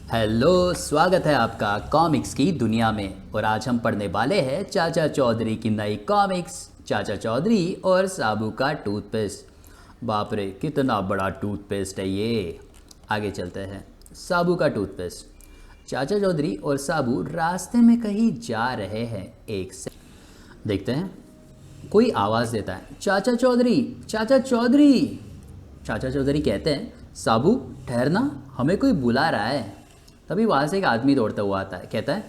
Hello, स्वागत है आपका कॉमिक्स की दुनिया में। और आज हम पढ़ने वाले हैं चाचा चौधरी की नई कॉमिक्स, चाचा चौधरी और साबू का टूथपेस्ट। बाप रे, कितना बड़ा टूथपेस्ट है ये। आगे चलते हैं। साबू का टूथपेस्ट। चाचा चौधरी और साबू रास्ते में कहीं जा रहे हैं। एक से देखते हैं, कोई आवाज़ देता है, चाचा चौधरी, चाचा चौधरी। चाचा चौधरी कहते हैं, साबू ठहरना, हमें कोई बुला रहा है। तभी वहाँ से एक आदमी दौड़ता हुआ आता है, कहता है,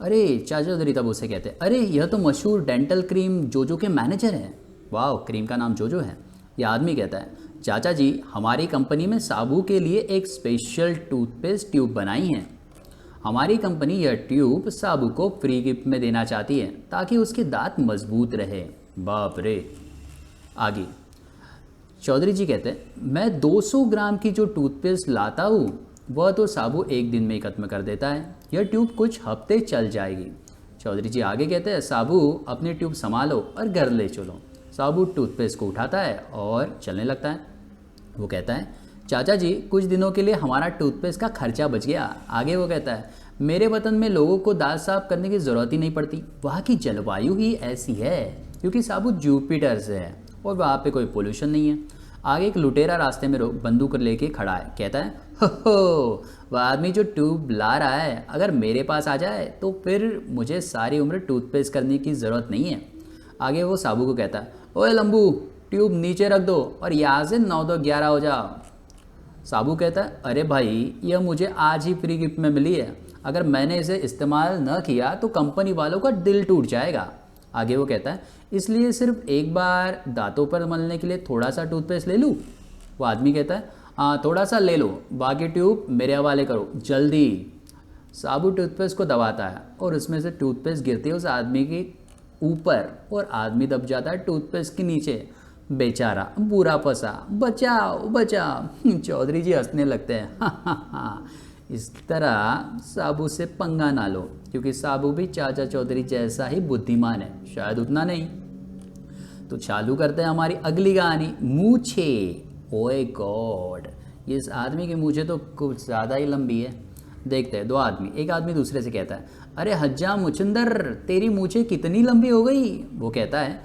अरे चाचा चौधरी। तब उसे कहते हैं, अरे यह तो मशहूर डेंटल क्रीम जोजो के मैनेजर हैं। वाह, क्रीम का नाम जोजो है। यह आदमी कहता है, चाचा जी, हमारी कंपनी में साबू के लिए एक स्पेशल टूथपेस्ट ट्यूब बनाई है। हमारी कंपनी यह ट्यूब साबू को फ्री गिफ्ट में देना चाहती है ताकि उसके दांत मजबूत रहे। बाप रे। आगे चौधरी जी कहते हैं, मैं 200 ग्राम की जो टूथपेस्ट लाता हूँ वह तो साबू एक दिन में ही खत्म कर देता है। यह ट्यूब कुछ हफ्ते चल जाएगी। चौधरी जी आगे कहते हैं, साबू अपनी ट्यूब संभालो और घर ले चलो। साबू टूथपेस्ट को उठाता है और चलने लगता है। वो कहता है, चाचा जी, कुछ दिनों के लिए हमारा टूथपेस्ट का खर्चा बच गया। आगे वो कहता है, मेरे वतन में लोगों को दांत साफ करने की ज़रूरत ही नहीं पड़ती। वहाँ की जलवायु ही ऐसी है, क्योंकि साबू जुपिटर से है और वहाँ पे कोई पोल्यूशन नहीं है। आगे एक लुटेरा रास्ते में बंदूक लेके खड़ा है, कहता है, हो वह आदमी जो ट्यूब ला रहा है अगर मेरे पास आ जाए तो फिर मुझे सारी उम्र टूथपेस्ट करने की ज़रूरत नहीं है। आगे वो साबू को कहता है, ओए लंबू, ट्यूब नीचे रख दो और यहाँ से 9 2 11 हो जाओ। साबू कहता है, अरे भाई, यह मुझे आज ही फ्री गिफ्ट में मिली है। अगर मैंने इसे इस्तेमाल न किया तो कंपनी वालों का दिल टूट जाएगा। आगे वो कहता है, इसलिए सिर्फ एक बार दांतों पर मलने के लिए थोड़ा सा टूथपेस्ट ले लूँ। वो आदमी कहता है, हाँ थोड़ा सा ले लो, बाकी ट्यूब मेरे हवाले करो जल्दी। साबू टूथपेस्ट को दबाता है और उसमें से टूथपेस्ट गिरती है उस आदमी के ऊपर और आदमी दब जाता है टूथपेस्ट के नीचे। बेचारा बुरा फंसा, बचाओ बचाओ। चौधरी जी हंसने लगते हैं, हाँ। इस तरह साबू से पंगा ना लो, क्योंकि साबू भी चाचा चौधरी जैसा ही बुद्धिमान है, शायद उतना नहीं। तो चालू करते हैं हमारी अगली कहानी, मूछे। ओए गॉड, इस आदमी की मूछें तो कुछ ज़्यादा ही लंबी है। देखते हैं, दो आदमी, एक आदमी दूसरे से कहता है, अरे हज्जा मुचंदर, तेरी मूछें कितनी लंबी हो गई। वो कहता है,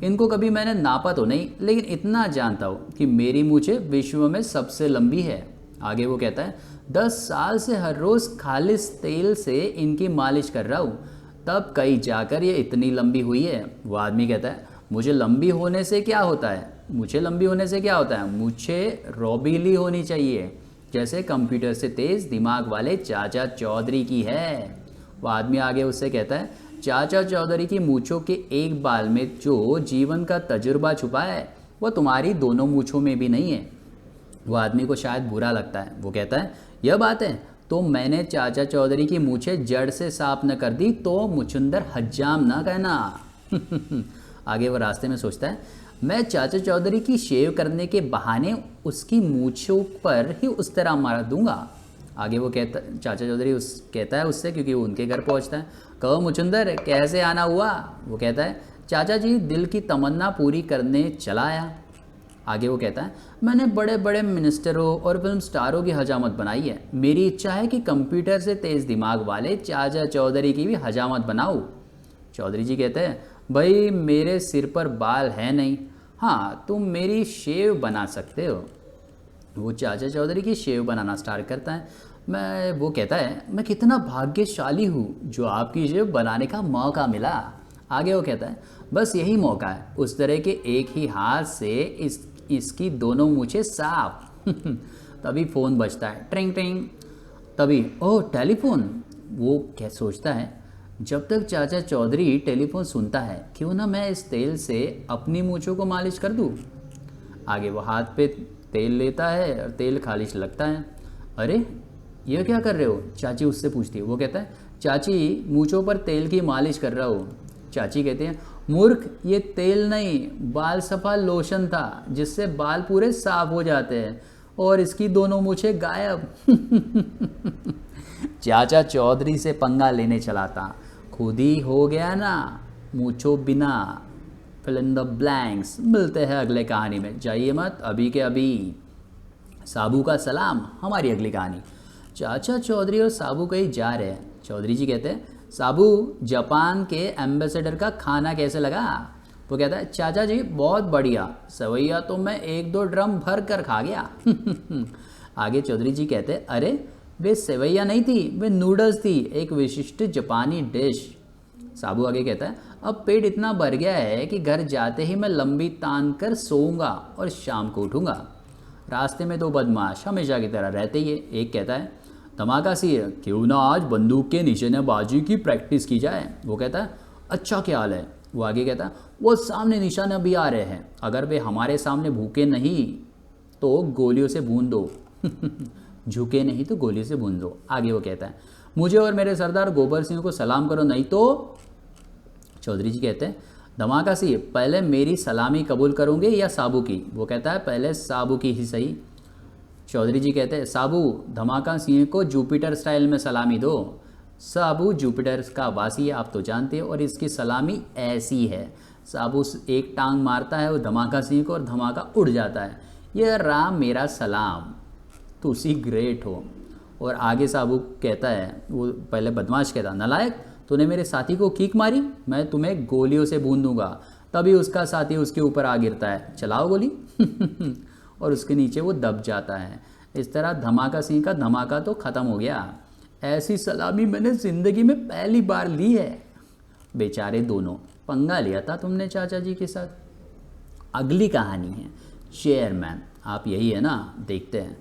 इनको कभी मैंने नापा तो नहीं, लेकिन इतना जानता हूँ कि मेरी मूछें विश्व में सबसे लंबी है। आगे वो कहता है, 10 साल से हर रोज़ खालिस तेल से इनकी मालिश कर रहा हूँ, तब कहीं जाकर ये इतनी लंबी हुई है। वो आदमी कहता है, मुझे लंबी होने से क्या होता है, मुझे लंबी होने से क्या होता है, मुझे रोबीली होनी चाहिए, जैसे कंप्यूटर से तेज़ दिमाग वाले चाचा चौधरी की है। वो आदमी आगे उससे कहता है, चाचा चौधरी की मूछों के एक बाल में जो जीवन का तजुर्बा छुपा है वह तुम्हारी दोनों मूछों में भी नहीं है। वो आदमी को शायद बुरा लगता है। वो कहता है, यह बात है, तो मैंने चाचा चौधरी की मूछें जड़ से साफ न कर दी तो मुचुंदर हज्जाम न कहना। आगे वो रास्ते में सोचता है, मैं चाचा चौधरी की शेव करने के बहाने उसकी मूछों पर ही उस तरह मार दूंगा। आगे वो कहता, चाचा चौधरी कहता है उससे, क्योंकि वो उनके घर पहुंचता है, कहो मुचुंदर, कैसे आना हुआ। वो कहता है, चाचा जी, दिल की तमन्ना पूरी करने चला आया। आगे वो कहता है, मैंने बड़े बड़े मिनिस्टरों और फिल्म स्टारों की हजामत बनाई है, मेरी इच्छा है कि कंप्यूटर से तेज़ दिमाग वाले चाचा चौधरी की भी हजामत बनाऊँ। चौधरी जी कहते हैं, भाई मेरे सिर पर बाल है नहीं, हाँ तुम मेरी शेव बना सकते हो। वो चाचा चौधरी की शेव बनाना स्टार्ट करता है। वो कहता है, मैं कितना भाग्यशाली हूँ जो आपकी शेव बनाने का मौका मिला। आगे वो कहता है, बस यही मौका है, उस तरह के एक ही हाथ से इसकी दोनों मूछें साफ। तभी फ़ोन बजता है, ट्रिंग ट्रिंग। तभी ओह टेलीफोन। वो क्या सोचता है, जब तक चाचा चौधरी टेलीफोन सुनता है, क्यों ना मैं इस तेल से अपनी मूछों को मालिश कर दूँ। आगे वो हाथ पे तेल लेता है और तेल खालिश लगता है। अरे ये क्या कर रहे हो, चाची उससे पूछती है। वो कहता है, चाची मूछों पर तेल की मालिश कर रहा हूँ। चाची कहते हैं, मूर्ख, ये तेल नहीं, बाल सफा लोशन था जिससे बाल पूरे साफ हो जाते हैं, और इसकी दोनों मूछें गायब। चाचा चौधरी से पंगा लेने चला था, खुद ही हो गया ना मूछों बिना। Fill in the blanks. मिलते हैं अगले कहानी में, जाइए मत, अभी के अभी। साबू का सलाम। हमारी अगली कहानी, चाचा चौधरी और साबू कहीं जा रहे हैं। चौधरी जी कहते हैं, साबू जापान के एम्बेसडर का खाना कैसे लगा? वो कहता है, चाचा जी बहुत बढ़िया, सवैया तो मैं 1-2 ड्रम भर कर खा गया। आगे चौधरी जी कहते हैं, अरे वे सेवैया नहीं थी, वे नूडल्स थी, एक विशिष्ट जापानी डिश। साबू आगे कहता है, अब पेट इतना भर गया है कि घर जाते ही मैं लंबी तान कर सोऊंगा और शाम को उठूंगा। रास्ते में 2 बदमाश हमेशा की तरह रहते ही है। एक कहता है, धमाका सी है, क्यों ना आज बंदूक के निशानेबाजी की प्रैक्टिस की जाए? वो कहता है, अच्छा ख्याल है। वो आगे कहता है, वो सामने निशाने भी आ रहे हैं, अगर वे हमारे सामने भूखे नहीं तो गोलियों से भून दो। झुके नहीं तो गोलियों से भून दो। आगे वो कहता है, मुझे और मेरे सरदार गोबर सिंह को सलाम करो, नहीं तो। चौधरी जी कहते हैं, धमाका सी, पहले मेरी सलामी कबूल करोगे या साबू की? वो कहता है, पहले साबू की ही सही। चौधरी जी कहते हैं, साबू धमाका सिंह को जुपिटर स्टाइल में सलामी दो। साबू जुपिटर का वासी है, आप तो जानते हो, और इसकी सलामी ऐसी है। साबू एक टांग मारता है वो धमाका सिंह को और धमाका उड़ जाता है। यह राम मेरा सलाम, तुसी ग्रेट हो। और आगे साबू कहता है, वो पहले बदमाश कहता, नालायक, तूने मेरे साथी को किक मारी, मैं तुम्हें गोलियों से भून दूंगा। तभी उसका साथी उसके ऊपर आ गिरता है, चलाओ गोली। और उसके नीचे वो दब जाता है। इस तरह धमाका सिंह का धमाका तो ख़त्म हो गया। ऐसी सलामी मैंने ज़िंदगी में पहली बार ली है। बेचारे दोनों, पंगा लिया था तुमने चाचा जी के साथ। अगली कहानी है चेयरमैन। आप यही है ना, देखते हैं।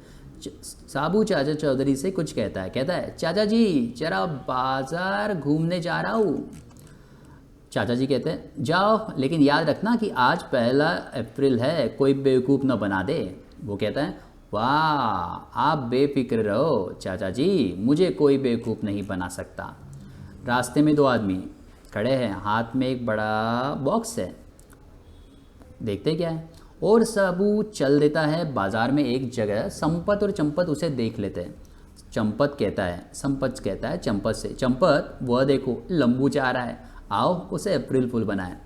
साबू चाचा चौधरी से कुछ कहता है, चाचा जी जरा बाजार घूमने जा रहा हूँ। चाचा जी कहते हैं, जाओ, लेकिन याद रखना कि आज 1 अप्रैल है, कोई बेवकूफ़ न बना दे। वो कहता है, वाह, आप बेफिक्र रहो चाचा जी, मुझे कोई बेवकूफ़ नहीं बना सकता। रास्ते में 2 आदमी खड़े हैं, हाथ में एक बड़ा बॉक्स है, देखते क्या है। और साबू चल देता है बाजार में एक जगह। संपत और चंपत उसे देख लेते हैं। संपत कहता है चंपत से, चंपत वह देखो लंबू चाह रहा है, आओ उसे अप्रैल फूल बनाए।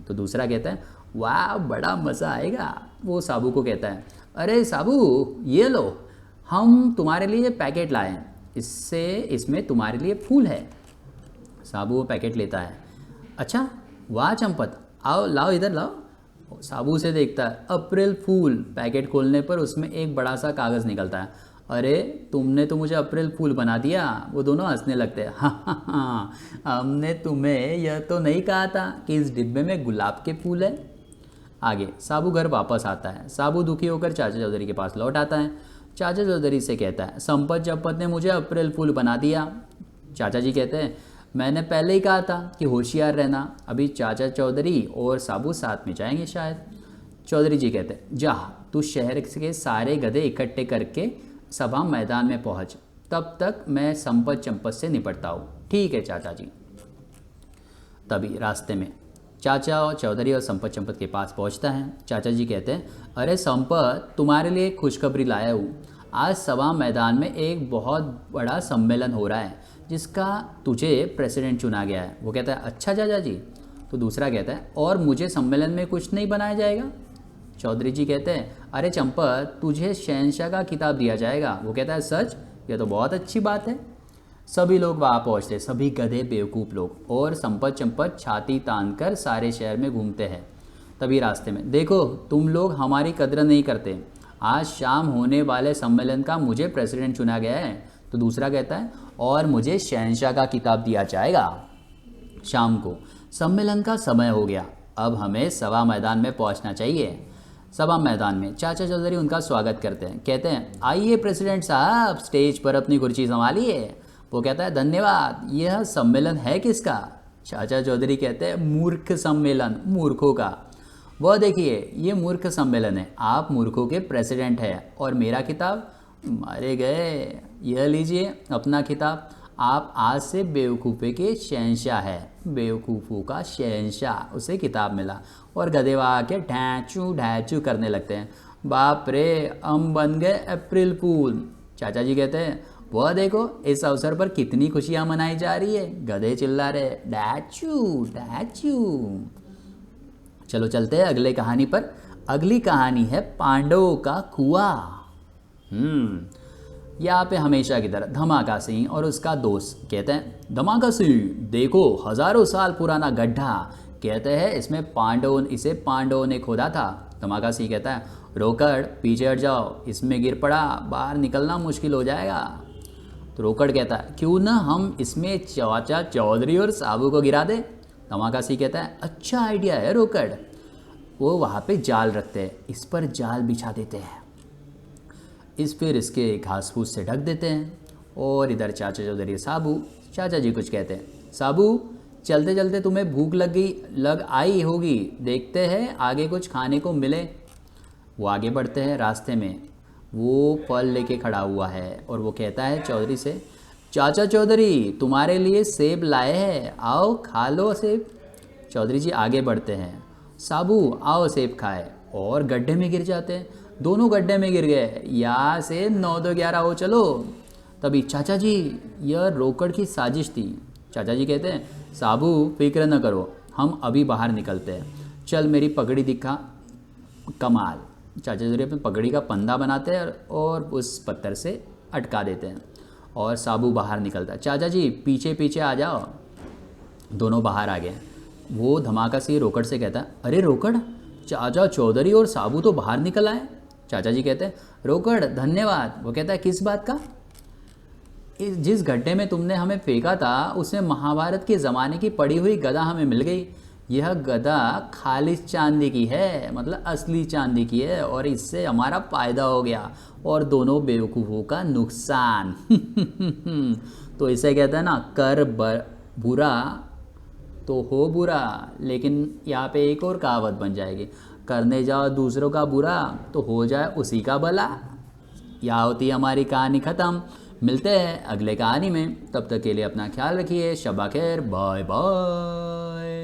तो दूसरा कहता है, वाह बड़ा मज़ा आएगा। वो साबू को कहता है, अरे साबू ये लो, हम तुम्हारे लिए पैकेट लाए हैं, इसमें तुम्हारे लिए फूल है। साबू वो पैकेट लेता है। अच्छा, वाह चंपत, आओ लाओ इधर लाओ। साबू से देखता है, अप्रैल फूल। पैकेट खोलने पर उसमें एक बड़ा सा कागज़ निकलता है। अरे तुमने तो मुझे अप्रैल फूल बना दिया। वो दोनों हंसने लगते हैं। हाँ, हमने तुम्हें यह तो नहीं कहा था कि इस डिब्बे में गुलाब के फूल है। आगे साबू घर वापस आता है। साबू दुखी होकर चाचा चौधरी के पास लौट आता है। चाचा चौधरी से कहता है, संपत चंपत ने मुझे अप्रैल फूल बना दिया। चाचा जी कहते हैं, मैंने पहले ही कहा था कि होशियार रहना। अभी चाचा चौधरी और साबू साथ में जाएंगे शायद। चौधरी जी कहते हैं, जा तू शहर के सारे गधे इकट्ठे करके सभा मैदान में पहुंच, तब तक मैं संपत चंपत से निपटता हूँ। ठीक है चाचा जी। तभी रास्ते में चाचा और चौधरी और संपत चंपत के पास पहुंचता है। चाचा जी कहते हैं, अरे संपत, तुम्हारे लिए खुशखबरी लाया हूँ। आज सभा मैदान में एक बहुत बड़ा सम्मेलन हो रहा है जिसका तुझे प्रेसिडेंट चुना गया है। वो कहता है, अच्छा चाचा जी। तो दूसरा कहता है, और मुझे सम्मेलन में कुछ नहीं बनाया जाएगा? चौधरी जी कहते हैं, अरे चंपत, तुझे शहंशाह का खिताब दिया जाएगा। वो कहता है, सच? यह तो बहुत अच्छी बात है। सभी लोग वहाँ पहुँचते, सभी गधे बेवकूफ़ लोग, और संपत चंपत छाती तान कर सारे शहर में घूमते हैं। तभी रास्ते में, देखो तुम लोग हमारी कदर नहीं करते, आज शाम होने वाले सम्मेलन का मुझे प्रेसिडेंट चुना गया है। तो दूसरा कहता है, और मुझे शहंशाह का खिताब दिया जाएगा। शाम को सम्मेलन का समय हो गया, अब हमें सभा मैदान में पहुंचना चाहिए। सभा मैदान में चाचा चौधरी उनका स्वागत करते हैं, कहते हैं, आइए प्रेसिडेंट साहब, स्टेज पर अपनी कुर्सी संभालिए। वो कहता है, धन्यवाद। यह सम्मेलन है किसका? चाचा चौधरी कहते हैं, मूर्ख सम्मेलन, मूर्खों का। वह देखिए, ये मूर्ख सम्मेलन है, आप मूर्खों के प्रेसिडेंट हैं, और मेरा खिताब? मारे गए, यह लीजिए अपना खिताब। आप आज से बेवकूफ़े के शहंशाह है, बेवकूफ़ों का शहंशाह। उसे किताब मिला और गधेवा आके ढैचू ढैचू करने लगते हैं। बाप रे, हम बन गए अप्रैल फूल। चाचा जी कहते हैं, वह देखो इस अवसर पर कितनी खुशियाँ मनाई जा रही है। गधे चिल्ला रहे, डैचू डैचू। चलो चलते हैं अगले कहानी पर। अगली कहानी है पांडवों का कुआं। यहाँ पे हमेशा की तरह धमाका सिंह और उसका दोस्त कहते हैं, धमाका सिंह देखो हजारों साल पुराना गड्ढा, कहते हैं इसे पांडवों ने खोदा था। धमाका सिंह कहता है, रोकड़ पीछे हट जाओ, इसमें गिर पड़ा बाहर निकलना मुश्किल हो जाएगा। तो रोकड़ कहता है, क्यों ना हम इसमें चाचा चौधरी और साबू को गिरा दे। धमाका सिंह कहता है, अच्छा आइडिया है रोकड़। वो वहाँ पे जाल रखते हैं, इस पर जाल बिछा देते हैं, फिर इसके घास फूस से ढक देते हैं। और इधर चाचा चौधरी साबू, चाचा जी कुछ कहते हैं, साबू चलते चलते तुम्हें भूख लग आई होगी, देखते हैं आगे कुछ खाने को मिले। वो आगे बढ़ते हैं, रास्ते में वो फल लेके खड़ा हुआ है और वो कहता है चौधरी से, चाचा चौधरी तुम्हारे लिए सेब लाए हैं, आओ खा लो सेब। चौधरी जी आगे बढ़ते हैं, साबू आओ सेब खाए, और गड्ढे में गिर जाते हैं। दोनों गड्ढे में गिर गए, यहाँ से 9-2-11 हो चलो। तभी चाचा जी यह रोकड़ की साजिश थी। चाचा जी कहते हैं, साबू फिक्र न करो, हम अभी बाहर निकलते हैं, चल मेरी पगड़ी दिखा। कमाल। चाचा जी अपनी पगड़ी का पंदा बनाते हैं और उस पत्थर से अटका देते हैं और साबू बाहर निकलता है। चाचा जी पीछे पीछे आ जाओ। दोनों बाहर आ गए। वो धमाका से रोकड़ से कहता है, अरे रोकड़, चाचा चौधरी और साबू तो बाहर निकल आए। चाचा जी कहते हैं, रोकड़ धन्यवाद। वो कहता है, किस बात का? जिस गड्ढे में तुमने हमें फेंका था उसमें महाभारत के ज़माने की पड़ी हुई गदा हमें मिल गई। यह गदा खालिश चांदी की है, मतलब असली चांदी की है, और इससे हमारा फ़ायदा हो गया और दोनों बेवकूफ़ों का नुकसान। तो इसे कहते हैं ना, बुरा तो हो बुरा, लेकिन यहाँ पे एक और कहावत बन जाएगी, करने जाओ दूसरों का बुरा तो हो जाए उसी का भला। यहाँ होती है हमारी कहानी ख़त्म। मिलते हैं अगले कहानी में, तब तक के लिए अपना ख्याल रखिए। शब्बा खैर, बाय बाय।